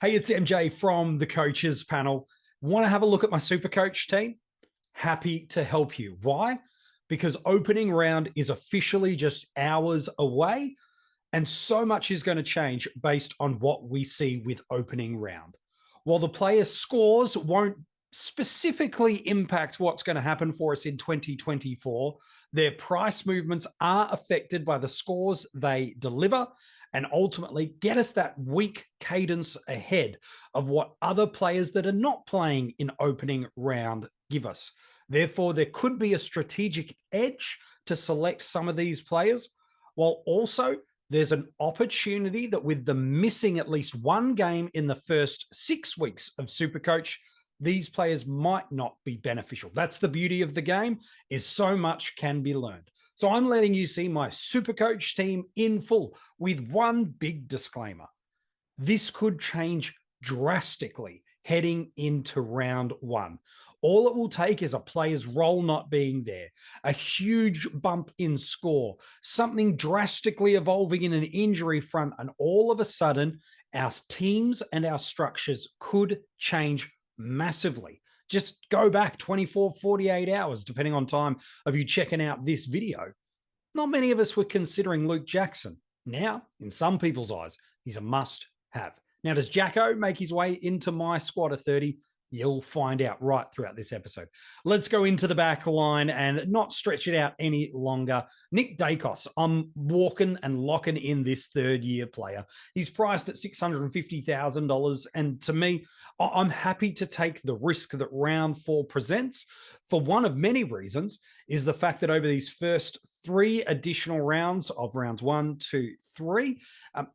Hey, it's MJ from the coaches panel. Want to have a look at my SuperCoach team? Happy to help you. Why? Because opening round is officially just hours away, and so much is going to change based on what we see with opening round. While the player scores won't specifically impact what's going to happen for us in 2024, their price movements are affected by the scores they deliver and ultimately get us that weak cadence ahead of what other players that are not playing in opening round give us. Therefore, there could be a strategic edge to select some of these players, while also there's an opportunity that with them missing at least one game in the first 6 weeks of SuperCoach, these players might not be beneficial. That's the beauty of the game, is so much can be learned. So I'm letting you see my SuperCoach team in full with one big disclaimer. This could change drastically heading into round one. All it will take is a player's role not being there, a huge bump in score, something drastically evolving in an injury front, and all of a sudden, our teams and our structures could change massively. Just go back 24, 48 hours, depending on time of you checking out this video. Not many of us were considering Luke Jackson. Now, in some people's eyes, he's a must-have. Now, does Jacko make his way into my squad of 30? You'll find out right throughout this episode. Let's go into the back line and not stretch it out any longer. Nick Dacos, I'm walking and locking in this third-year player. He's priced at $650,000, and to me, I'm happy to take the risk that round four presents for one of many reasons, is the fact that over these first 3 additional rounds of rounds 1, 2, 3,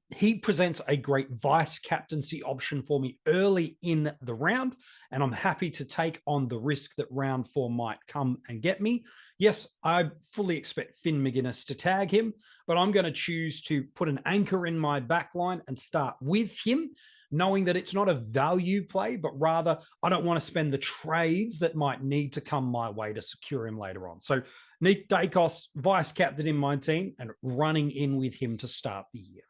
he presents a great vice captaincy option for me early in the round, and I'm happy to take on the risk that round 4 might come and get me. Yes, I fully expect Finn McGuinness to tag him, but I'm going to choose to put an anchor in my back line and start with him, knowing that it's not a value play, but rather I don't want to spend the trades that might need to come my way to secure him later on. So Nick Dacos, vice captain in my team, and running in with him to start the year.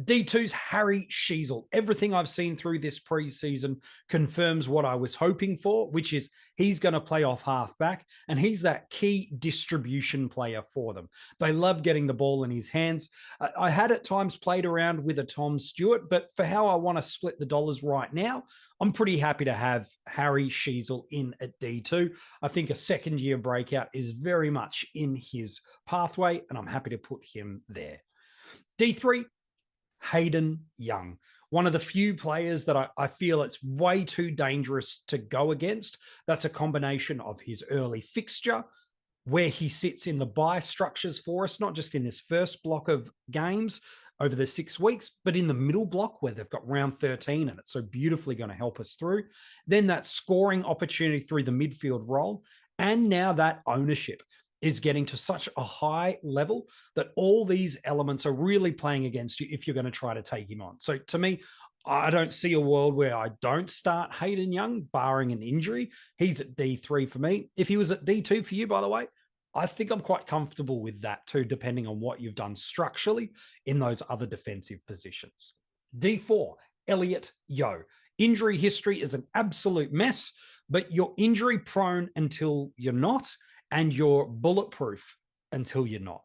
D2's Harry Sheezel. Everything I've seen through this preseason confirms what I was hoping for, which is he's going to play off halfback, and he's that key distribution player for them. They love getting the ball in his hands. I had at times played around with a Tom Stewart, but for how I want to split the dollars right now, I'm pretty happy to have Harry Sheezel in at D2. I think a second-year breakout is very much in his pathway, and I'm happy to put him there. D3, Hayden Young, one of the few players that I feel it's way too dangerous to go against. That's a combination of his early fixture, where he sits in the buy structures for us, not just in this first block of games over the 6 weeks, but in the middle block where they've got round 13, and it's so beautifully going to help us through. Then that scoring opportunity through the midfield role, and now that ownership is getting to such a high level that all these elements are really playing against you if you're going to try to take him on. So to me, I don't see a world where I don't start Hayden Young, barring an injury. He's at D3 for me. If he was at D2 for you, by the way, I think I'm quite comfortable with that too, depending on what you've done structurally in those other defensive positions. D4, Elliot Yeo. Injury history is an absolute mess, but you're injury prone until you're not, and you're bulletproof until you're not.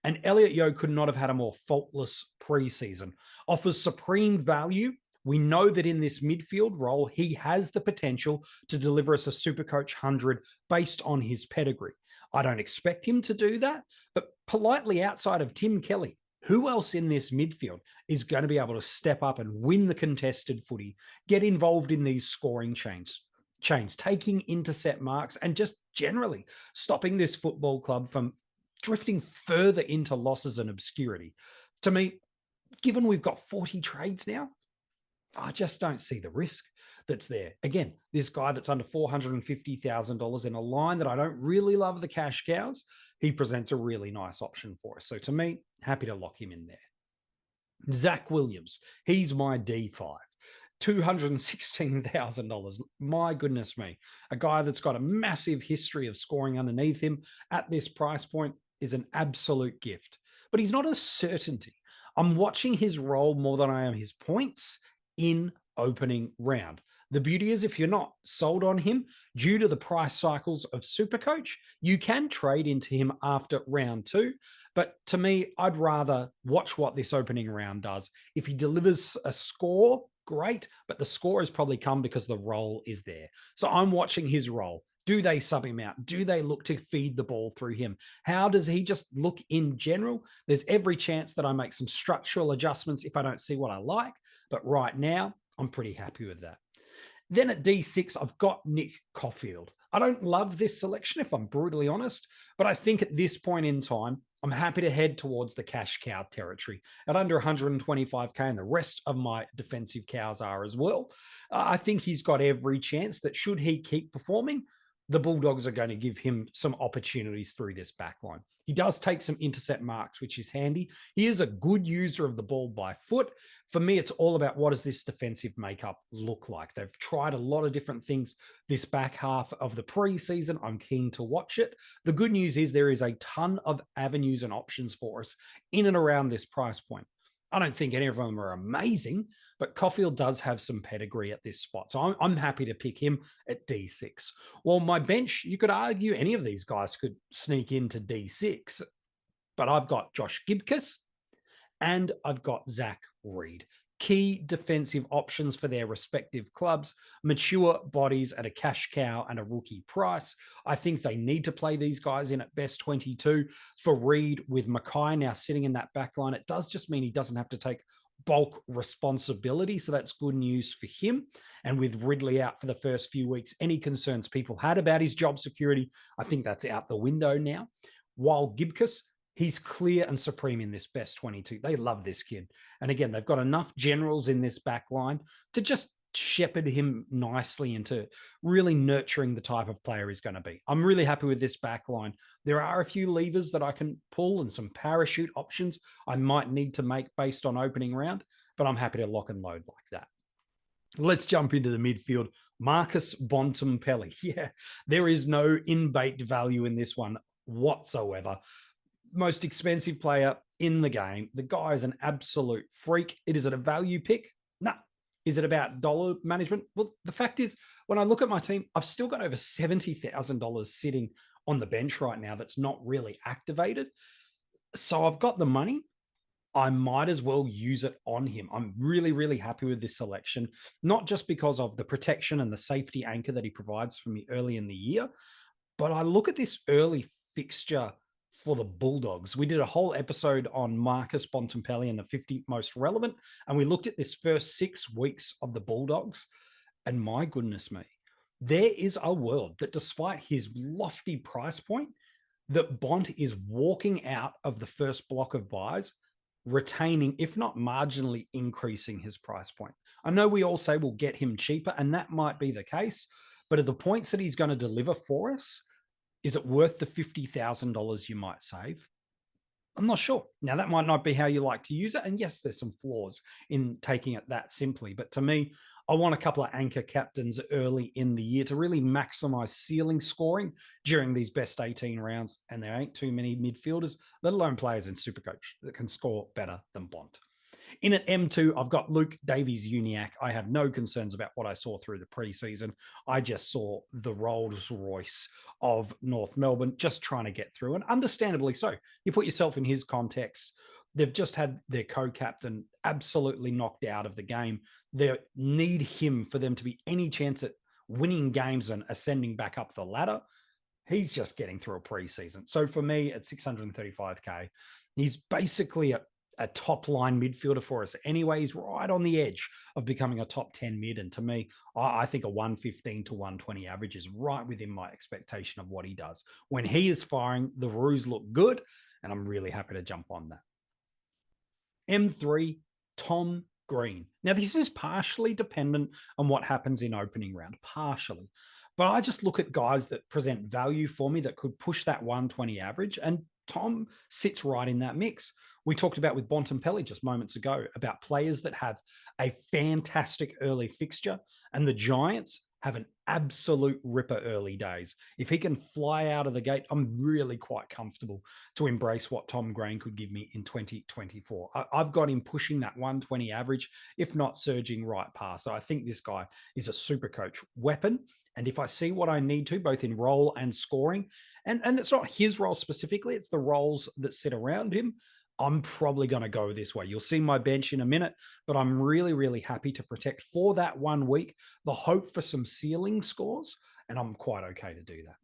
And Elliot Yeo could not have had a more faultless preseason. Offers supreme value. We know that in this midfield role, he has the potential to deliver us a SuperCoach 100 based on his pedigree. I don't expect him to do that, but politely outside of Tim Kelly, who else in this midfield is going to be able to step up and win the contested footy, get involved in these scoring chains, taking intercept marks, and just generally stopping this football club from drifting further into losses and obscurity? To me, given we've got 40 trades now, I just don't see the risk that's there. Again, this guy that's under $450,000 in a line that I don't really love the cash cows, he presents a really nice option for us. So to me, happy to lock him in there. Zach Williams, he's my D5. $216,000. My goodness me. A guy that's got a massive history of scoring underneath him at this price point is an absolute gift. But he's not a certainty. I'm watching his role more than I am his points in opening round. The beauty is if you're not sold on him due to the price cycles of SuperCoach, you can trade into him after round 2. But to me, I'd rather watch what this opening round does. If he delivers a score, great, but the score has probably come because the role is there. So I'm watching his role. Do they sub him out? Do they look to feed the ball through him? How does he just look in general? There's every chance that I make some structural adjustments if I don't see what I like. But right now, I'm pretty happy with that. Then at D6, I've got Nick Caulfield. I don't love this selection, if I'm brutally honest, but I think at this point in time, I'm happy to head towards the cash cow territory at under 125K, and the rest of my defensive cows are as well. I think he's got every chance that should he keep performing, the Bulldogs are going to give him some opportunities through this backline. He does take some intercept marks, which is handy. He is a good user of the ball by foot. For me, it's all about what does this defensive makeup look like? They've tried a lot of different things this back half of the preseason. I'm keen to watch it. The good news is there is a ton of avenues and options for us in and around this price point. I don't think any of them are amazing, but Caulfield does have some pedigree at this spot. So I'm happy to pick him at D6. Well, my bench, you could argue any of these guys could sneak into D6, but I've got Josh Gibcus and I've got Zach Reed. Key defensive options for their respective clubs, mature bodies at a cash cow and a rookie price. I think they need to play these guys in at best 22. For Reed, with Mackay now sitting in that back line, it does just mean he doesn't have to take bulk responsibility. So that's good news for him. And with Ridley out for the first few weeks, any concerns people had about his job security, I think that's out the window now. While Gibcus, he's clear and supreme in this best 22. They love this kid. And again, they've got enough generals in this back line to just shepherd him nicely into really nurturing the type of player he's going to be. I'm really happy with this back line. There are a few levers that I can pull and some parachute options I might need to make based on opening round, but I'm happy to lock and load like that. Let's jump into the midfield. Marcus Bontempelli. Yeah, there is no in-baked value in this one whatsoever. Most expensive player in the game. The guy is an absolute freak. Is it a value pick? No. Is it about dollar management? Well, the fact is, when I look at my team, I've still got over $70,000 sitting on the bench right now that's not really activated. So I've got the money. I might as well use it on him. I'm really, really happy with this selection, not just because of the protection and the safety anchor that he provides for me early in the year, but I look at this early fixture for the Bulldogs. We did a whole episode on Marcus Bontempelli and the 50 most relevant, and we looked at this first 6 weeks of the Bulldogs, and my goodness me, there is a world that despite his lofty price point, that Bont is walking out of the first block of buys, retaining, if not marginally increasing his price point. I know we all say we'll get him cheaper, and that might be the case, but at the points that he's going to deliver for us, is it worth the $50,000 you might save? I'm not sure. Now, that might not be how you like to use it. And yes, there's some flaws in taking it that simply. But to me, I want a couple of anchor captains early in the year to really maximize ceiling scoring during these best 18 rounds. And there ain't too many midfielders, let alone players in SuperCoach, that can score better than Bont. In at M2, I've got Luke Davies-Uniacke. I have no concerns about what I saw through the preseason. I just saw the Rolls Royce of North Melbourne just trying to get through, and understandably so. You put yourself in his context. They've just had their co-captain absolutely knocked out of the game. They need him for them to be any chance at winning games and ascending back up the ladder. He's just getting through a preseason. So for me, at 635K, he's basically a top line midfielder for us. Anyway, he's right on the edge of becoming a top 10 mid. And to me, I think a 115 to 120 average is right within my expectation of what he does. When he is firing, the Roos look good, and I'm really happy to jump on that. M3, Tom Green. Now, this is partially dependent on what happens in opening round, partially. But I just look at guys that present value for me that could push that 120 average, and Tom sits right in that mix. We talked about with Bontempelli just moments ago about players that have a fantastic early fixture, and the Giants have an absolute ripper early days. If he can fly out of the gate, I'm really quite comfortable to embrace what Tom Green could give me in 2024. I've got him pushing that 120 average, if not surging right past. So I think this guy is a super coach weapon. And if I see what I need to, both in role and scoring, and it's not his role specifically, it's the roles that sit around him, I'm probably going to go this way. You'll see my bench in a minute, but I'm really, really happy to protect for that 1 week the hope for some ceiling scores, and I'm quite okay to do that.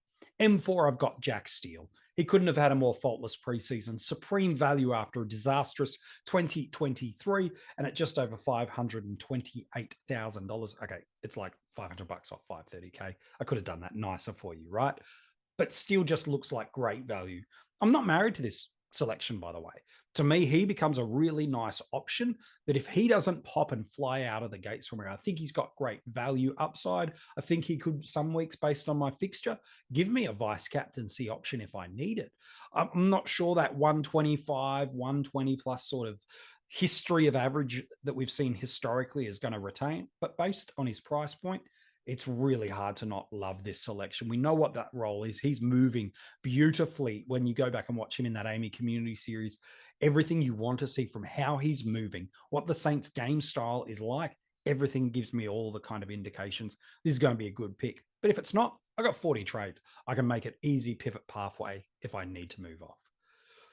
M4, I've got Jack Steele. He couldn't have had a more faultless preseason. Supreme value after a disastrous 2023, and at just over $528,000. Okay, it's like $500 off 530K. I could have done that nicer for you, right? But Steele just looks like great value. I'm not married to this selection, by the way. To me, he becomes a really nice option that if he doesn't pop and fly out of the gates from here, I think he's got great value upside. I think he could, some weeks based on my fixture, give me a vice captaincy option if I need it. I'm not sure that 125, 120 plus sort of history of average that we've seen historically is going to retain, but based on his price point, it's really hard to not love this selection. We know what that role is. He's moving beautifully. When you go back and watch him in that Amy Community Series, everything you want to see from how he's moving, what the Saints game style is like, everything gives me all the kind of indications this is going to be a good pick. But if it's not, I got 40 trades. I can make it easy pivot pathway if I need to move off.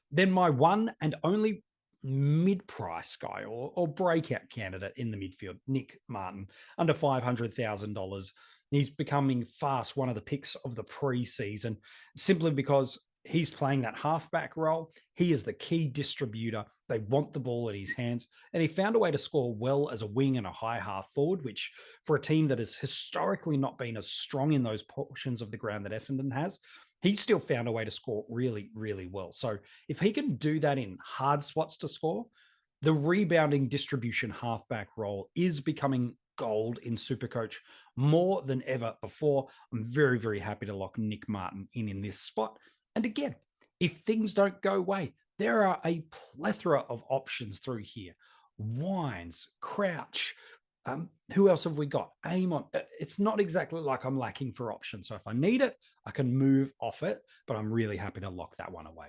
Then my one and only mid-price guy or breakout candidate in the midfield, Nick Martin, under $500,000. He's becoming fast one of the picks of the preseason simply because he's playing that halfback role. He is the key distributor. They want the ball at his hands. And he found a way to score well as a wing and a high half forward, which for a team that has historically not been as strong in those portions of the ground that Essendon has, he still found a way to score really, really well. So if he can do that in hard spots to score, the rebounding distribution halfback role is becoming gold in SuperCoach more than ever before. I'm very, very happy to lock Nick Martin in this spot. And again, if things don't go away, there are a plethora of options through here. Wines, Crouch, who else have we got? Amon. It's not exactly like I'm lacking for options. So if I need it, I can move off it, but I'm really happy to lock that one away.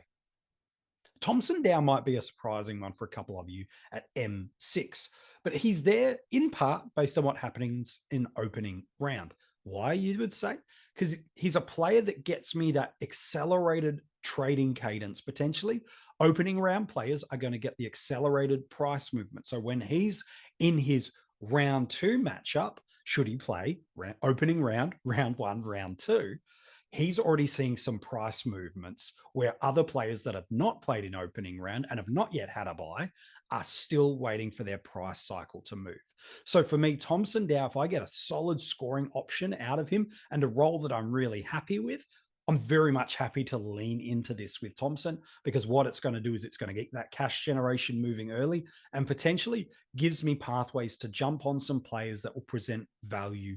Thompson Dow might be a surprising one for a couple of you at M6, but he's there in part based on what happens in opening round. Why, you would say? Because he's a player that gets me that accelerated trading cadence potentially. Opening round players are going to get the accelerated price movement. So when he's in his round 2 matchup, should he play opening round, round 1, round 2, he's already seeing some price movements where other players that have not played in opening round and have not yet had a buy are still waiting for their price cycle to move. So for me, Thompson Dow, if I get a solid scoring option out of him and a role that I'm really happy with, I'm very much happy to lean into this with Thompson, because what it's going to do is it's going to get that cash generation moving early and potentially gives me pathways to jump on some players that will present value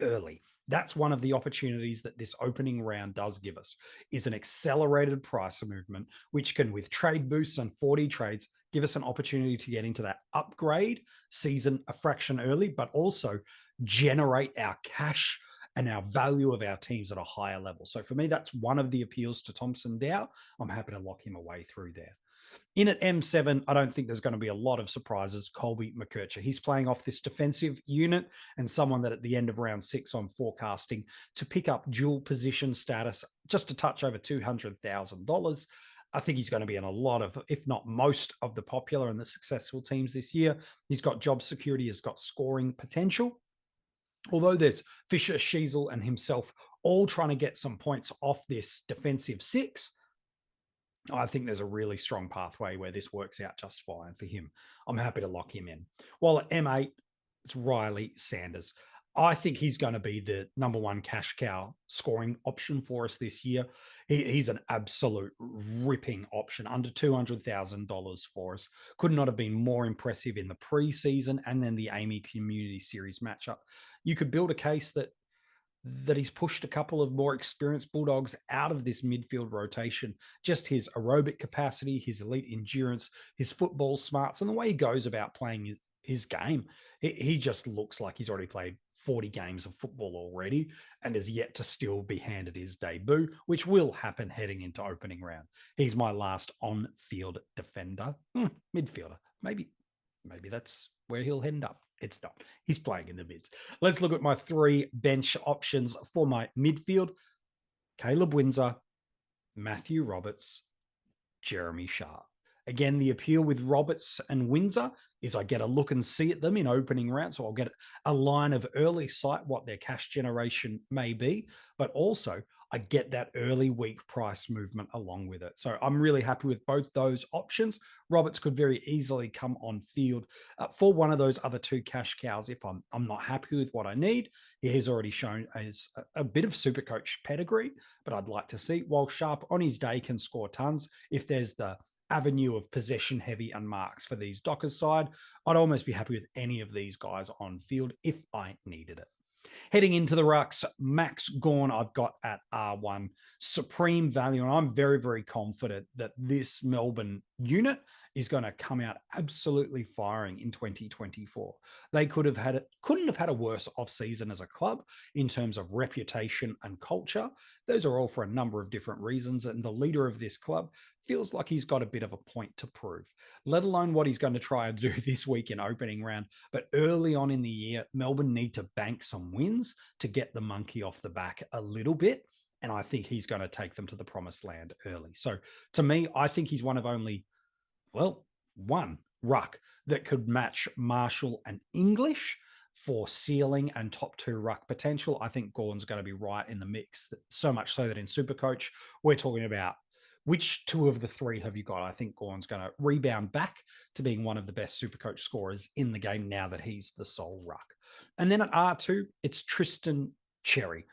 early. That's one of the opportunities that this opening round does give us, is an accelerated price movement, which can, with trade boosts and 40 trades, give us an opportunity to get into that upgrade season a fraction early, but also generate our cash and our value of our teams at a higher level. So for me, that's one of the appeals to Thompson Dow. I'm happy to lock him away through there. In at M7, I don't think there's going to be a lot of surprises. Colby McKercher, he's playing off this defensive unit and someone that at the end of round 6, I'm forecasting to pick up dual position status, just a touch over $200,000. I think he's going to be in a lot of, if not most of the popular and the successful teams this year. He's got job security, he's got scoring potential. Although there's Fisher, Sheasel, and himself all trying to get some points off this defensive 6, I think there's a really strong pathway where this works out just fine for him. I'm happy to lock him in. While at M8, it's Riley Sanders. I think he's going to be the number 1 cash cow scoring option for us this year. He's an absolute ripping option, under $200,000 for us. Could not have been more impressive in the preseason and then the Amy Community Series matchup. You could build a case that he's pushed a couple of more experienced Bulldogs out of this midfield rotation. Just his aerobic capacity, his elite endurance, his football smarts, and the way he goes about playing his game. He just looks like he's already played 40 games of football already and is yet to still be handed his debut, which will happen heading into opening round. He's my last on-field defender. Midfielder. Maybe that's where he'll end up. It's not. He's playing in the mids. Let's look at my 3 bench options for my midfield. Caleb Windsor, Matthew Roberts, Jeremy Sharp. Again, the appeal with Roberts and Windsor is I get a look and see at them in opening round. So I'll get a line of early sight what their cash generation may be, but also I get that early week price movement along with it. So I'm really happy with both those options. Roberts could very easily come on field for one of those other 2 cash cows if I'm not happy with what I need. He has already shown as a bit of SuperCoach pedigree, but I'd like to see, while Sharp on his day can score tons, if there's the avenue of possession heavy and marks for these Dockers side, I'd almost be happy with any of these guys on field if I needed it. Heading into the rucks, Max Gawn I've got at R1, supreme value, and I'm very, very confident that this Melbourne unit is going to come out absolutely firing in 2024. They couldn't have had a worse off-season as a club in terms of reputation and culture. Those are all for a number of different reasons, and the leader of this club feels like he's got a bit of a point to prove, let alone what he's going to try and do this week in opening round. But early on in the year, Melbourne need to bank some wins to get the monkey off the back a little bit. And I think he's going to take them to the promised land early. So to me, I think he's one of only, one ruck that could match Marshall and English for ceiling and top 2 ruck potential. I think Gawn's going to be right in the mix, so much so that in SuperCoach, we're talking about which 2 of the 3 have you got? I think Gawn's going to rebound back to being one of the best SuperCoach scorers in the game now that he's the sole ruck. And then at R2, it's Tristan Cherry.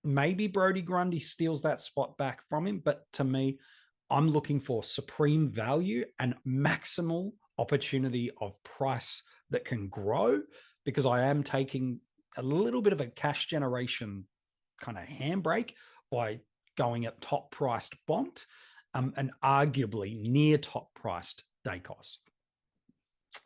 Maybe Brodie Grundy steals that spot back from him, but to me, I'm looking for supreme value and maximal opportunity of price that can grow, because I am taking a little bit of a cash generation kind of handbrake by going at top priced Bont and arguably near top priced Dacos.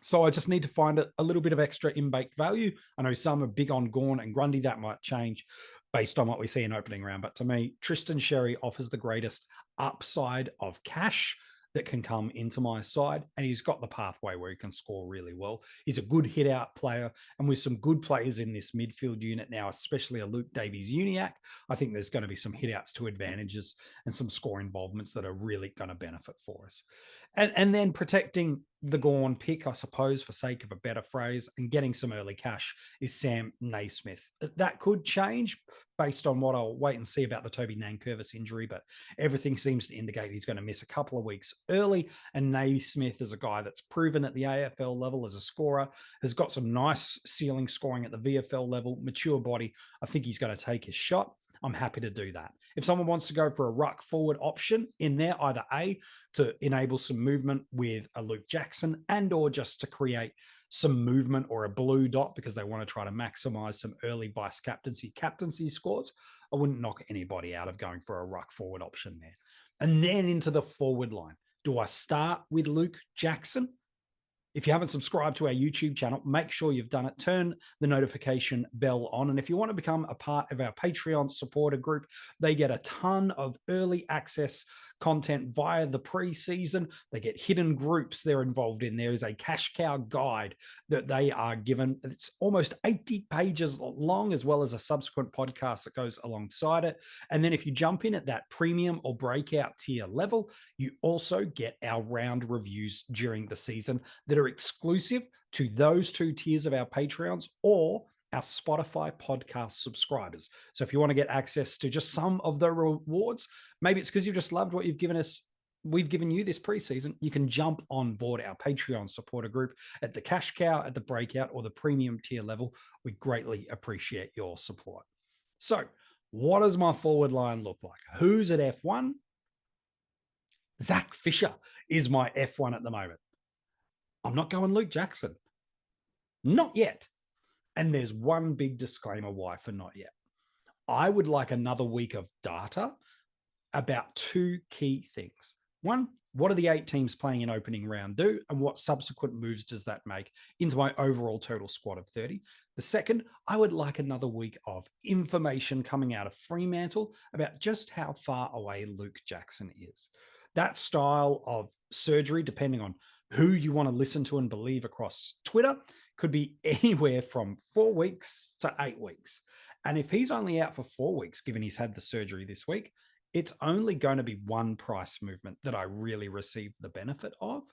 So I just need to find a little bit of extra in-baked value. I know some are big on Gawn and Grundy. That might change based on what we see in opening round. But to me, Tristan Sherry offers the greatest upside of cash that can come into my side. And he's got the pathway where he can score really well. He's a good hit out player. And with some good players in this midfield unit now, especially a Luke Davies-Uniacke, I think there's going to be some hit outs to advantages and some score involvements that are really going to benefit for us. And then protecting the Gawn pick, I suppose, for sake of a better phrase, and getting some early cash is Sam Naismith. That could change based on what I'll wait and see about the Toby Nankervis injury, but everything seems to indicate he's going to miss a couple of weeks early. And Naismith is a guy that's proven at the AFL level as a scorer, has got some nice ceiling scoring at the VFL level, mature body. I think he's going to take his shot. I'm happy to do that. If someone wants to go for a ruck forward option in there, either A, to enable some movement with a Luke Jackson, and or just to create some movement or a blue dot because they want to try to maximize some early vice captaincy scores, I wouldn't knock anybody out of going for a ruck forward option there. And then into the forward line. Do I start with Luke Jackson? If you haven't subscribed to our YouTube channel, make sure you've done it. Turn the notification bell on. And if you want to become a part of our Patreon supporter group, they get a ton of early access content via the pre-season. They get hidden groups they're involved in. There is a cash cow guide that they are given. It's almost 80 pages long, as well as a subsequent podcast that goes alongside it. And then if you jump in at that premium or breakout tier level, you also get our round reviews during the season that are exclusive to those 2 tiers of our Patreons or our Spotify podcast subscribers. So if you want to get access to just some of the rewards, maybe it's because you just loved what you've given us, we've given you this preseason, you can jump on board our Patreon supporter group at the cash cow, at the breakout, or the premium tier level. We greatly appreciate your support. So what does my forward line look like? Who's at F1? Zach Fisher is my F1 at the moment. I'm not going Luke Jackson. Not yet. And there's one big disclaimer why for not yet. I would like another week of data about 2 key things. One, What do the 8 teams playing in opening round do? And what subsequent moves does that make into my overall total squad of 30? The second, I would like another week of information coming out of Fremantle about just how far away Luke Jackson is. That style of surgery, depending on who you want to listen to and believe across Twitter, could be anywhere from 4 weeks to 8 weeks. And if he's only out for 4 weeks, given he's had the surgery this week, it's only going to be one price movement that I really receive the benefit of.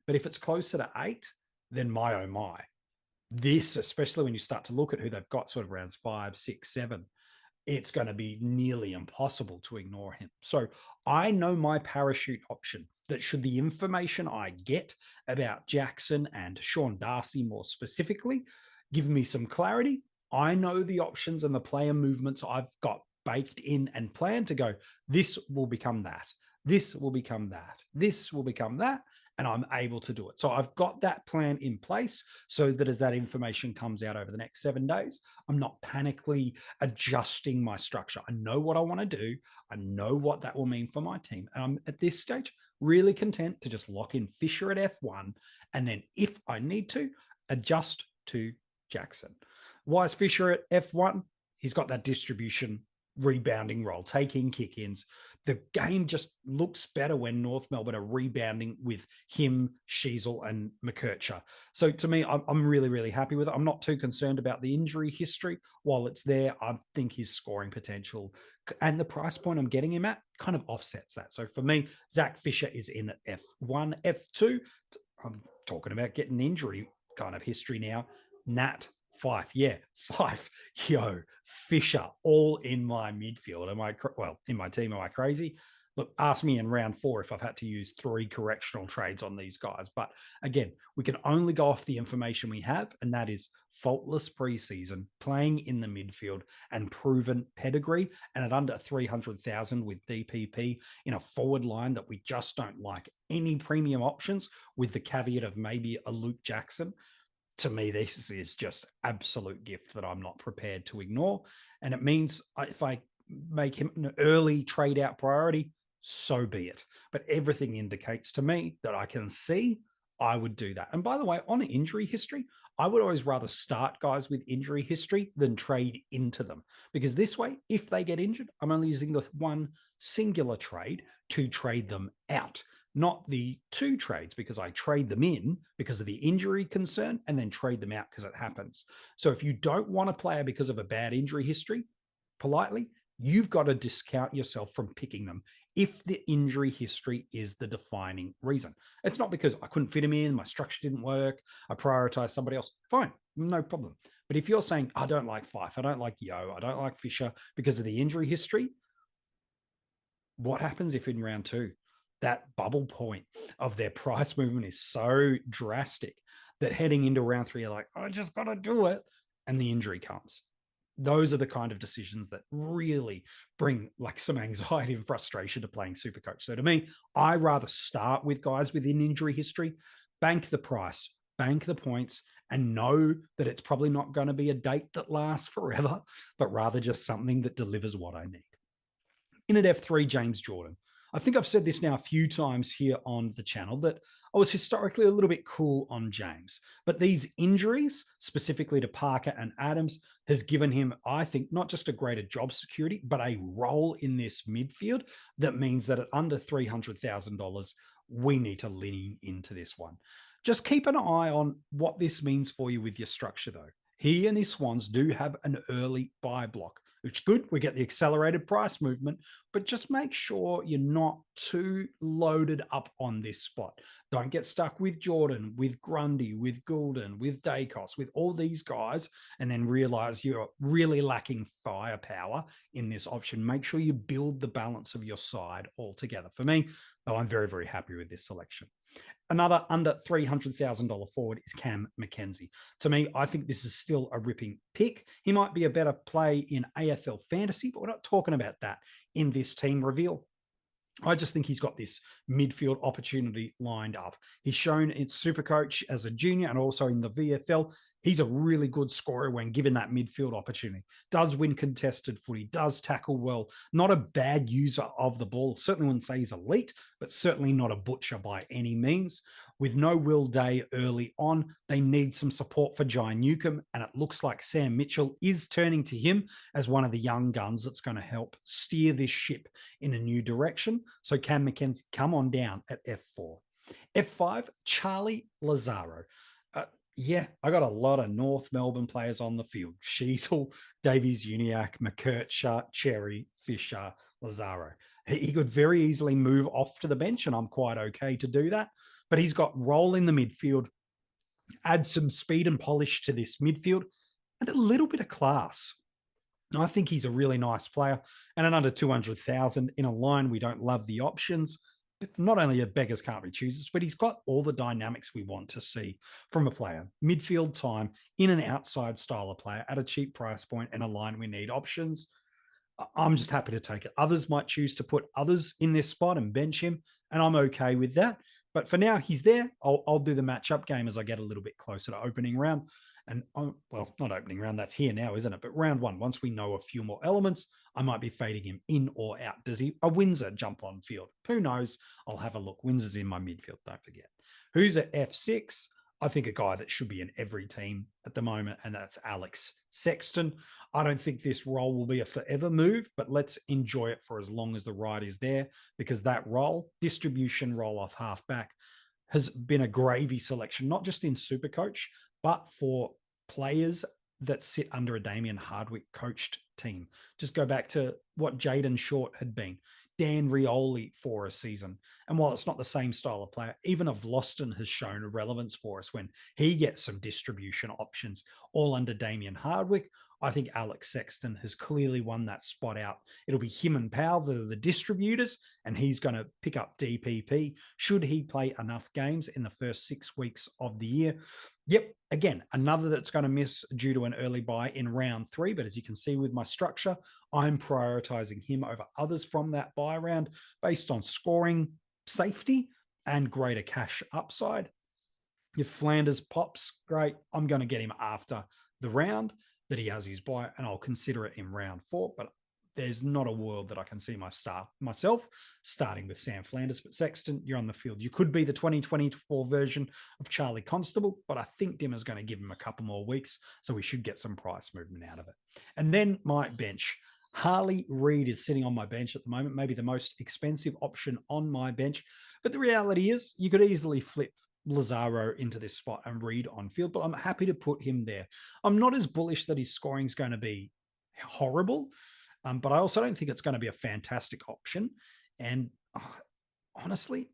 But if it's closer to 8, then my oh my. This, especially when you start to look at who they've got sort of rounds 5, 6, 7, it's going to be nearly impossible to ignore him. So I know my parachute option, that should the information I get about Jackson and Sean Darcy more specifically give me some clarity, I know the options and the player movements I've got baked in and planned to go, this will become that. This will become that. This will become that. And I'm able to do it. So I've got that plan in place so that as that information comes out over the next 7 days, I'm not panically adjusting my structure. I know what I want to do. I know what that will mean for my team. And I'm at this stage really content to just lock in Fisher at F1. And then if I need to, adjust to Jackson. Why is Fisher at F1? He's got that distribution rebounding role, taking kick-ins. The game just looks better when North Melbourne are rebounding with him, Sheasel, and McKercher. So to me, I'm really, really happy with it. I'm not too concerned about the injury history. While it's there, I think his scoring potential and the price point I'm getting him at kind of offsets that. So for me, Zach Fisher is in at F1. F2, I'm talking about getting injury kind of history now. Nat Fife, yeah, Fife, Fisher, all in my midfield. In my team, am I crazy? Look, ask me in round 4 if I've had to use 3 correctional trades on these guys. But again, we can only go off the information we have, and that is faultless preseason, playing in the midfield, and proven pedigree, and at under 300,000 with DPP in a forward line that we just don't like any premium options, with the caveat of maybe a Luke Jackson. To me, this is just absolute gift that I'm not prepared to ignore. And it means if I make him an early trade out priority, so be it. But everything indicates to me that I can see I would do that. And by the way, on injury history, I would always rather start guys with injury history than trade into them. Because this way, if they get injured, I'm only using the one singular trade to trade them out, not the 2 trades, because I trade them in because of the injury concern and then trade them out because it happens. So if you don't want a player because of a bad injury history, politely, you've got to discount yourself from picking them if the injury history is the defining reason. It's not because I couldn't fit him in, my structure didn't work, I prioritized somebody else. Fine, no problem. But if you're saying, I don't like Fife, I don't like I don't like Fisher because of the injury history, what happens if in round 2, that bubble point of their price movement is so drastic that heading into round 3, you're like, I just got to do it. And the injury comes. Those are the kind of decisions that really bring like some anxiety and frustration to playing SuperCoach. So to me, I rather start with guys within injury history, bank the price, bank the points, and know that it's probably not going to be a date that lasts forever, but rather just something that delivers what I need. In at F3, James Jordan. I think I've said this now a few times here on the channel that I was historically a little bit cool on James, but these injuries, specifically to Parker and Adams, has given him, I think, not just a greater job security, but a role in this midfield that means that at under $300,000, we need to lean into this one. Just keep an eye on what this means for you with your structure, though. He and his Swans do have an early buy block, which is good. We get the accelerated price movement, but just make sure you're not too loaded up on this spot. Don't get stuck with Jordan, with Grundy, with Goulden, with Dacos, with all these guys, and then realize you're really lacking firepower in this option. Make sure you build the balance of your side altogether. For me, though, I'm very, very happy with this selection. Another under $300,000 forward is Cam Mackenzie. To me, I think this is still a ripping pick. He might be a better play in AFL Fantasy, but we're not talking about that in this team reveal. I just think he's got this midfield opportunity lined up. He's shown in SuperCoach as a junior and also in the VFL. He's a really good scorer when given that midfield opportunity. Does win contested footy, does tackle well, not a bad user of the ball. Certainly wouldn't say he's elite, but certainly not a butcher by any means. With no Will Day early on, they need some support for Jai Newcomb, and it looks like Sam Mitchell is turning to him as one of the young guns that's going to help steer this ship in a new direction. So Cam McKenzie, come on down at F4. F5, Charlie Lazaro. Yeah, I got a lot of North Melbourne players on the field. Sheasel, Davies, Uniacke, McKercher, Cherry, Fisher, Lazaro. He could very easily move off to the bench, and I'm quite okay to do that. But he's got role in the midfield, add some speed and polish to this midfield, and a little bit of class. I think he's a really nice player, and at under 200,000 in a line, we don't love the options. Not only are beggars can't be choosers, but he's got all the dynamics we want to see from a player. Midfield time, in and outside style of player at a cheap price point and a line we need options. I'm just happy to take it. Others might choose to put others in this spot and bench him, and I'm okay with that. But for now, he's there. I'll do the matchup game as I get a little bit closer to opening round. And well, not opening round, that's here now, isn't it? But round one, once we know a few more elements, I might be fading him in or out. Does a Windsor jump on field? Who knows? I'll have a look. Windsor's in my midfield, don't forget. Who's at F6? I think a guy that should be in every team at the moment, and that's Alex Sexton. I don't think this role will be a forever move, but let's enjoy it for as long as the ride is there, because that role, distribution role off halfback, has been a gravy selection, not just in SuperCoach, but for players that sit under a Damien Hardwick coached team. Just go back to what Jaden Short had been, Dan Rioli for a season. And while it's not the same style of player, even a Vloston has shown a relevance for us when he gets some distribution options all under Damien Hardwick. I think Alex Sexton has clearly won that spot out. It'll be him and Powell that are the distributors, and he's going to pick up DPP should he play enough games in the first 6 weeks of the year. Yep, again, another that's going to miss due to an early buy in round 3. But as you can see with my structure, I'm prioritizing him over others from that buy round based on scoring, safety, and greater cash upside. If Flanders pops, great. I'm going to get him after the round that he has his buy, and I'll consider it in round 4. But there's not a world that I can see myself starting with Sam Flanders. But Sexton, you're on the field. You could be the 2024 version of Charlie Constable, but I think Dimmer's going to give him a couple more weeks, so we should get some price movement out of it. And then my bench. Harley Reid is sitting on my bench at the moment, maybe the most expensive option on my bench. But the reality is you could easily flip Lazaro into this spot and Reid on field, but I'm happy to put him there. I'm not as bullish that his scoring is going to be horrible, but I also don't think it's going to be a fantastic option. And honestly,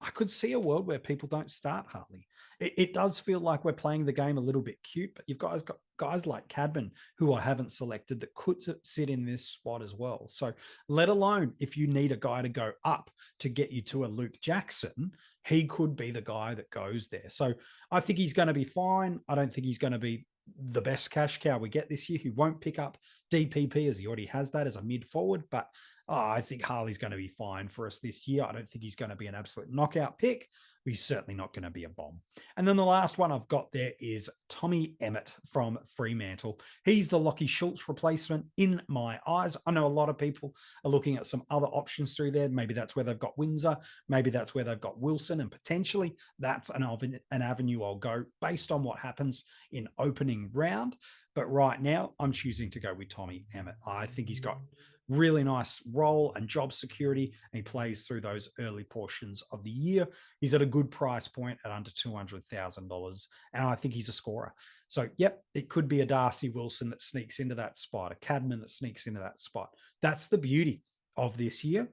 I could see a world where people don't start Harley. It does feel like we're playing the game a little bit cute, but you've got guys like Cadman, who I haven't selected, that could sit in this spot as well. So let alone if you need a guy to go up to get you to a Luke Jackson, he could be the guy that goes there. So I think he's going to be fine. I don't think he's going to be the best cash cow we get this year. He won't pick up DPP as he already has that as a mid forward, but I think Harley's going to be fine for us this year. I don't think he's going to be an absolute knockout pick. He's certainly not going to be a bomb. And then the last one I've got there is Tommy Emmett from Fremantle. He's the Lockie Schultz replacement in my eyes. I know a lot of people are looking at some other options through there. Maybe that's where they've got Windsor. Maybe that's where they've got Wilson, and potentially that's an avenue I'll go based on what happens in opening round. But right now, I'm choosing to go with Tommy Emmett. I think he's got really nice role and job security, and he plays through those early portions of the year. He's at a good price point at under $200,000, and I think he's a scorer. So, yep, it could be a Darcy Wilson that sneaks into that spot, a Cadman that sneaks into that spot. That's the beauty of this year,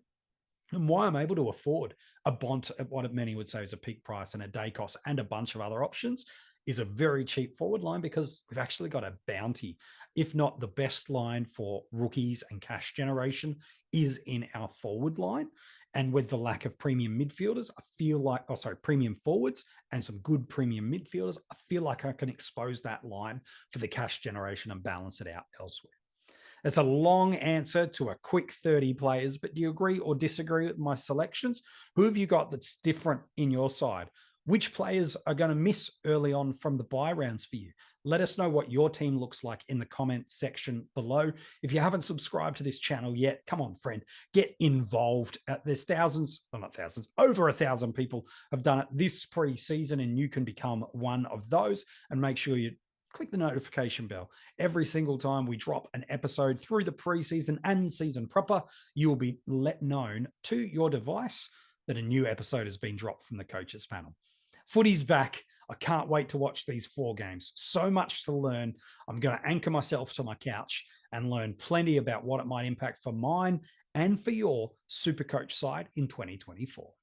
and why I'm able to afford a Bont at what many would say is a peak price, and a Dacos and a bunch of other options is a very cheap forward line, because we've actually got a bounty. If not the best line for rookies and cash generation is in our forward line. And with the lack of premium midfielders, I feel like, premium forwards and some good premium midfielders, I feel like I can expose that line for the cash generation and balance it out elsewhere. It's a long answer to a quick 30 players, but do you agree or disagree with my selections? Who have you got that's different in your side? Which players are going to miss early on from the bye rounds for you? Let us know what your team looks like in the comment section below. If you haven't subscribed to this channel yet, come on, friend, get involved. There's thousands, well, not thousands, over 1,000 people have done it this pre-season, and you can become one of those. And make sure you click the notification bell. Every single time we drop an episode through the preseason and season proper, you will be let known to your device that a new episode has been dropped from the coaches panel. Footy's back. I can't wait to watch these 4 games. So much to learn. I'm going to anchor myself to my couch and learn plenty about what it might impact for mine and for your SuperCoach side in 2024.